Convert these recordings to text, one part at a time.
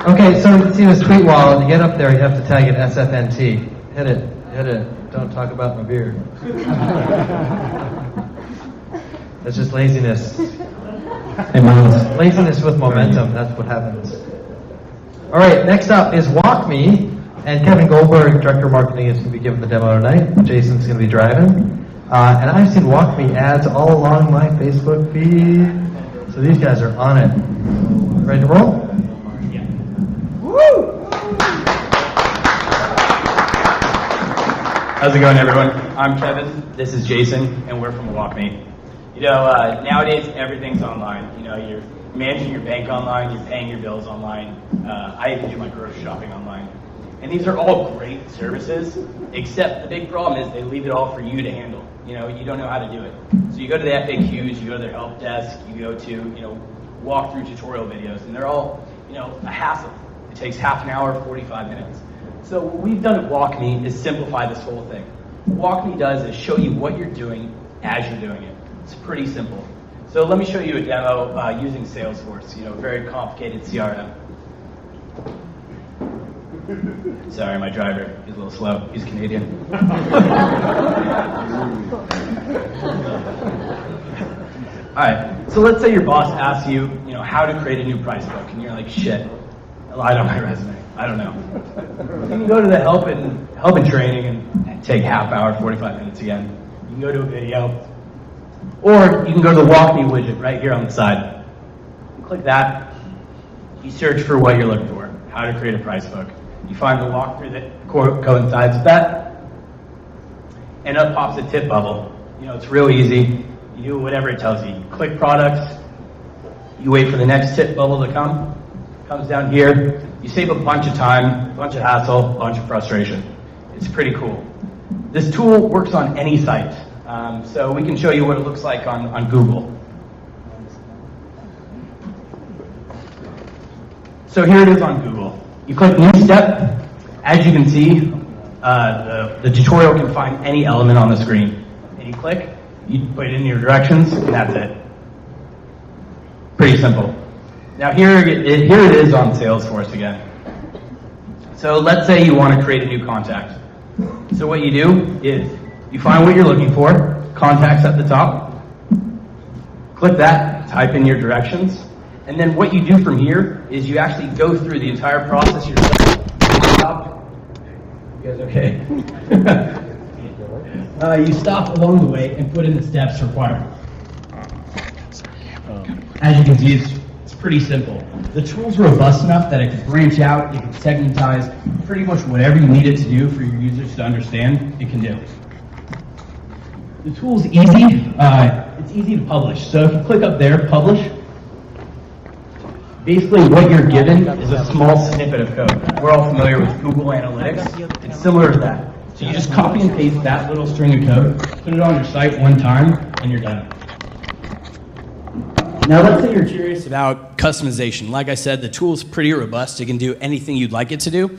Okay, so you can see this tweet wall. To get up there, you have to tag it SFNT. Hit it. Don't talk about my beer. That's just laziness. Hey, Miles. Laziness with momentum. That's what happens. All right, next up is WalkMe. And Kevin Goldberg, Director of Marketing, is going to be giving the demo tonight. Jason's going to be driving. And I've seen WalkMe ads all along my Facebook feed. So these guys are on it. Ready to roll? Yeah. Woo! How's it going, everyone? I'm Kevin. This is Jason, and we're from WalkMe. You know, nowadays everything's online. You know, you're managing your bank online, you're paying your bills online. I even do my grocery shopping online. And these are all great services, except the big problem is they leave it all for you to handle. You know, you don't know how to do it. So you go to the FAQs, you go to their help desk, you go to, walkthrough tutorial videos, and they're all, a hassle. It takes half an hour, 45 minutes. So what we've done at WalkMe is simplify this whole thing. What WalkMe does is show you what you're doing as you're doing it. It's pretty simple. So let me show you a demo using Salesforce, very complicated CRM. Sorry, my driver, he's a little slow. He's Canadian. All right, so let's say your boss asks you, how to create a new price book, and you're like, shit, I lied on my resume. I don't know. You can go to the help and training and take half hour, 45 minutes again. You can go to a video, or you can go to the WalkMe widget right here on the side. You click that. You search for what you're looking for, how to create a price book. You find the walkthrough that coincides with that, and up pops a tip bubble. It's real easy. You do whatever it tells you. You click products, you wait for the next tip bubble to come, comes down here. You save a bunch of time, a bunch of hassle, a bunch of frustration. It's pretty cool. This tool works on any site, so we can show you what it looks like on Google. So here it is on Google. You click New Step. As you can see, the tutorial can find any element on the screen. And you click, you put it in your directions, and that's it. Pretty simple. Now here it is on Salesforce again. So let's say you want to create a new contact. So what you do is you find what you're looking for, contacts at the top, click that, type in your directions, and then what you do from here is you actually go through the entire process yourself. You guys okay? You stop along the way and put in the steps required. As you can see, it's pretty simple. The tool's robust enough that it can branch out, it can segmentize pretty much whatever you need it to do for your users to understand, it can do. The tool's easy. It's easy to publish. So if you click up there, publish, basically what you're given is a small snippet of code. We're all familiar with Google Analytics. It's similar to that. So you just copy and paste that little string of code, put it on your site one time, and you're done. Now let's say you're curious about customization. Like I said, the tool's pretty robust. It can do anything you'd like it to do.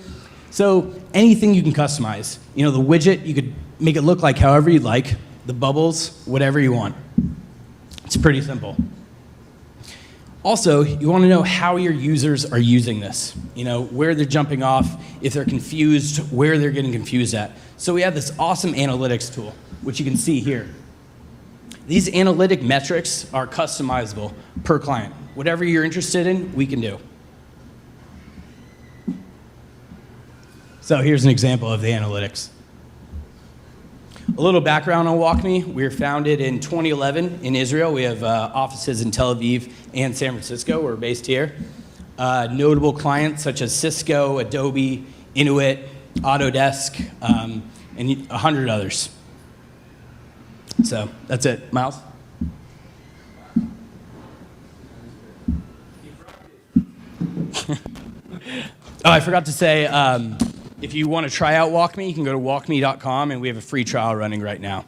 So anything you can customize. The widget, you could make it look like however you'd like. The bubbles, whatever you want. It's pretty simple. Also, you want to know how your users are using this. Where they're jumping off, if they're confused, where they're getting confused at. So we have this awesome analytics tool, which you can see here. These analytic metrics are customizable per client. Whatever you're interested in, we can do. So here's an example of the analytics. A little background on WalkMe. We were founded in 2011 in Israel. We have offices in Tel Aviv and San Francisco. We're based here. Notable clients such as Cisco, Adobe, Inuit, Autodesk, and 100 others. So that's it. Miles? Oh, I forgot to say, if you want to try out WalkMe, you can go to walkme.com, and we have a free trial running right now.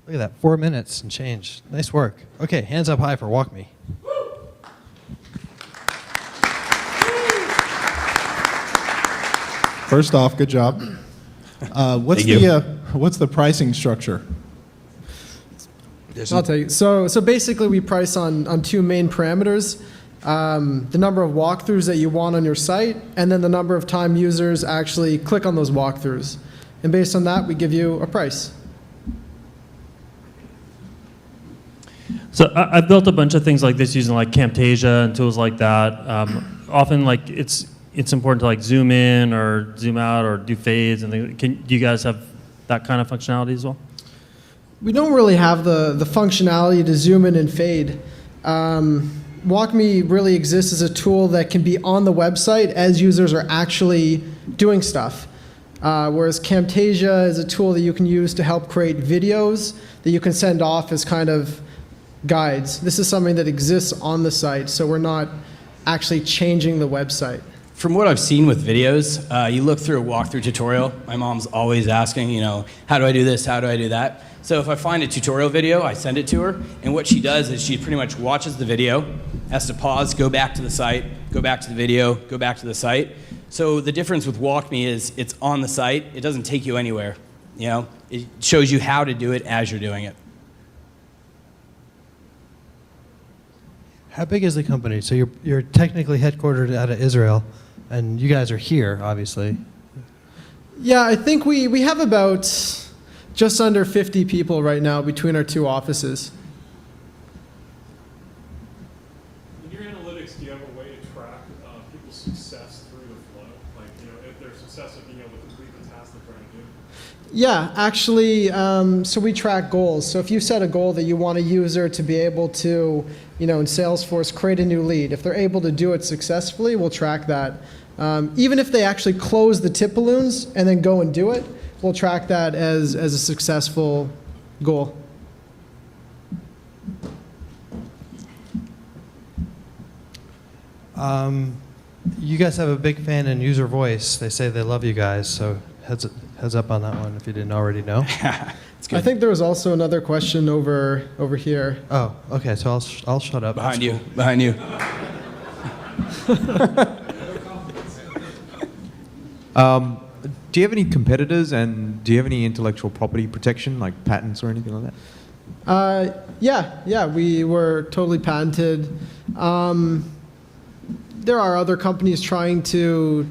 Look at that, 4 minutes and change. Nice work. Okay, hands up high for WalkMe. First off, good job. What's the pricing structure? I'll tell you. So basically, we price on two main parameters. The number of walkthroughs that you want on your site, and then the number of time users actually click on those walkthroughs. And based on that, we give you a price. So I've built a bunch of things like this using like Camtasia and tools like that. Often like it's important to like zoom in or zoom out or do fades and things. Do you guys have that kind of functionality as well? We don't really have the functionality to zoom in and fade. WalkMe really exists as a tool that can be on the website as users are actually doing stuff. Whereas Camtasia is a tool that you can use to help create videos that you can send off as kind of guides. This is something that exists on the site, so we're not actually changing the website. From what I've seen with videos, you look through a walkthrough tutorial. My mom's always asking, how do I do this? How do I do that? So if I find a tutorial video, I send it to her, and what she does is she pretty much watches the video, has to pause, go back to the site, go back to the video, go back to the site. So the difference with WalkMe is it's on the site. It doesn't take you anywhere. It shows you how to do it as you're doing it. How big is the company? So you're technically headquartered out of Israel, and you guys are here, obviously. Yeah, I think we have about just under 50 people right now between our two offices. In your analytics, do you have a way to track people's success through the flow? Like, if their success of being able to complete the task they're trying to do? Yeah, actually, so we track goals. So if you set a goal that you want a user to be able to, in Salesforce, create a new lead, if they're able to do it successfully, we'll track that. Even if they actually close the tip balloons and then go and do it, we'll track that as a successful goal. You guys have a big fan in user voice. They say they love you guys, so heads up on that one if you didn't already know. It's good. I think there was also another question over here. Oh, okay, so I'll shut up. Behind you. Behind you. Do you have any competitors, and do you have any intellectual property protection, like patents or anything like that? Yeah, we were totally patented. There are other companies trying to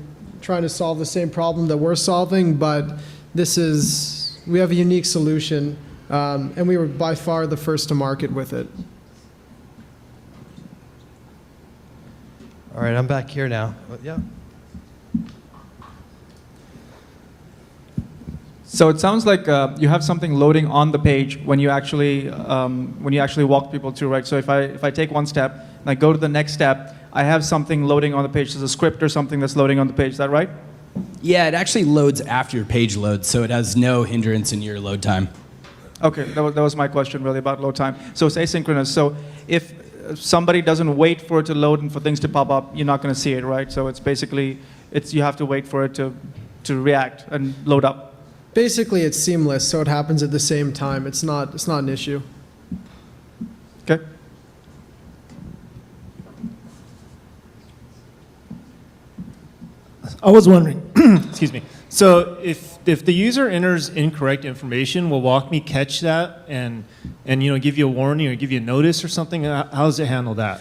solve the same problem that we're solving, but we have a unique solution, and we were by far the first to market with it. All right, I'm back here now. Yeah. So it sounds like you have something loading on the page when you actually walk people through, right? So if I take one step and I go to the next step, I have something loading on the page. There's a script or something that's loading on the page. Is that right? Yeah, it actually loads after your page loads, so it has no hindrance in your load time. Okay, that was my question really about load time. So it's asynchronous. So if somebody doesn't wait for it to load and for things to pop up, you're not going to see it, right? So it's basically you have to wait for it to react and load up. Basically, it's seamless, so it happens at the same time. It's not an issue. Okay. I was wondering, excuse me. So if the user enters incorrect information, will WalkMe catch that and give you a warning or give you a notice or something? How does it handle that?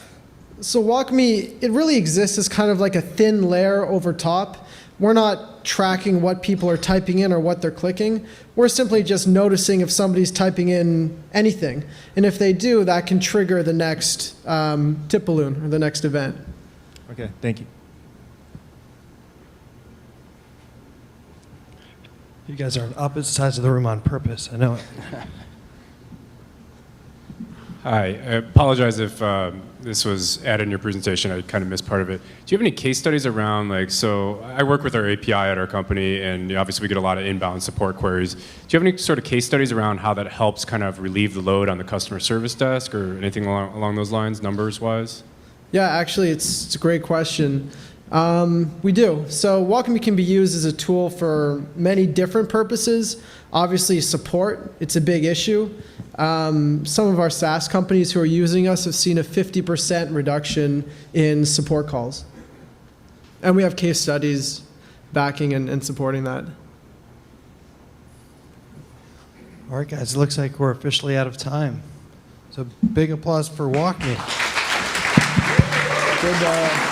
So WalkMe, it really exists as kind of like a thin layer over top. We're not tracking what people are typing in or what they're clicking. We're simply just noticing if somebody's typing in anything. And if they do, that can trigger the next tip balloon or the next event. Okay, thank you. You guys are on opposite sides of the room on purpose. I know it. Hi, I apologize if this was added in your presentation. I kind of missed part of it. Do you have any case studies around, so I work with our API at our company, and obviously we get a lot of inbound support queries. Do you have any sort of case studies around how that helps kind of relieve the load on the customer service desk or anything along those lines, numbers-wise? Yeah, actually, it's a great question. We do. So WalkMe can be used as a tool for many different purposes. Obviously, support, it's a big issue. Some of our SaaS companies who are using us have seen a 50% reduction in support calls. And we have case studies backing and supporting that. All right, guys, it looks like we're officially out of time. So big applause for WalkMe. Good.